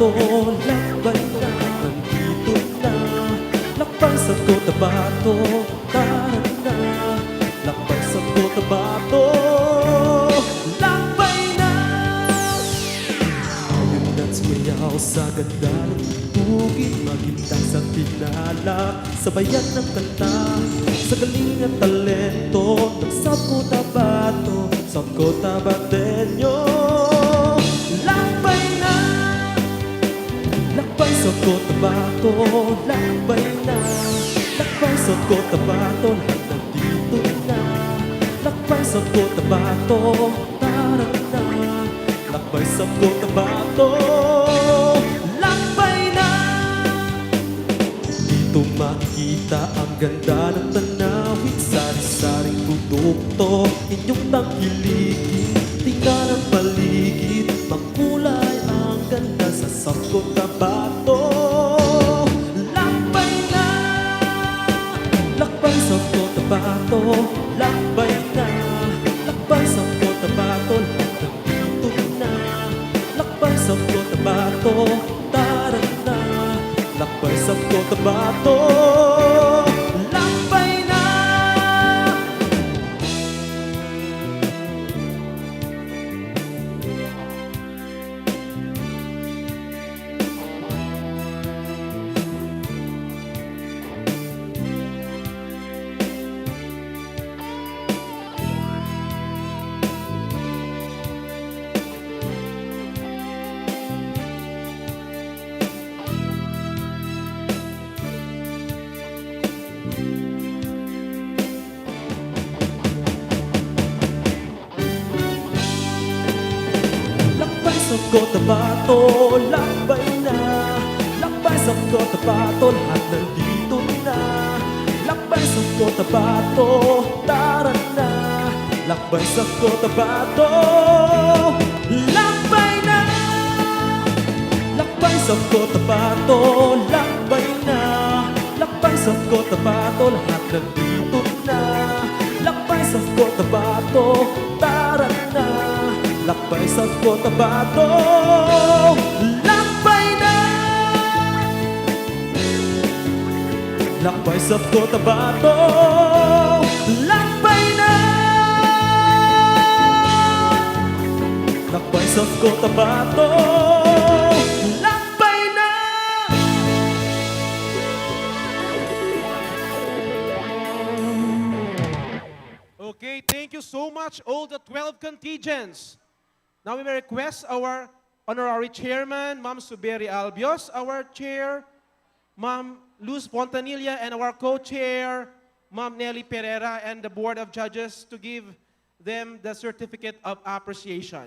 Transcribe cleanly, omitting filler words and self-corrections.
Cotabato, lakbay na, nandito na. Lakbay sa Cotabato, tara na. Lakbay sa Cotabato, lakbay na. Magandang sumayaw sa ganda ng bukid, maghintang sa tinala, sabayan ng kanta, sa galing at talento ng South Cotabato, South Cotabateño. Lakbay na, lakbay sa Cotabato, lakbay na, lakbay sa Cotabato, lahat nandito na. Lakbay sa Cotabato, tara na. Lakbay sa Cotabato, lakbay na. Dito makikita ang ganda ng tanawin, sari-saring produkto inyong tangkilikin. Tingnan ang paligid, makulay ang ganda sa South Cotabato. Lakbay na, lakbay sa Cotabato, lakbay na, lakbay sa Cotabato, lahat nandito na. Lakbay sa Cotabato, tara na. Lakbay sa Cotabato, lakbay na. Lakbay sa Cotabato, lakbay na. Lakbay sa Cotabato, lahat nandito na. Lakbay sa Cotabato, tara na. Lakbay sa Cotabato, lakbay na. Lakbay sa Cotabato, lakbay na. Lakbay sa Cotabato, lahat nandito na. Lakbay sa Cotabato, tara na. Lakbay sa Cotabato, lakbay na. Lakbay sa Cotabato, lakbay na. Lakbay sa Cotabato, lakbay na. Okay, thank you so much, all the 12 contingents. Now we may request our honorary chairman, Ma'am Suberi Albios, our chair, Ma'am Luz Fontanilla, and our co-chair, Ma'am Nelly Pereira, and the Board of Judges to give them the certificate of appreciation.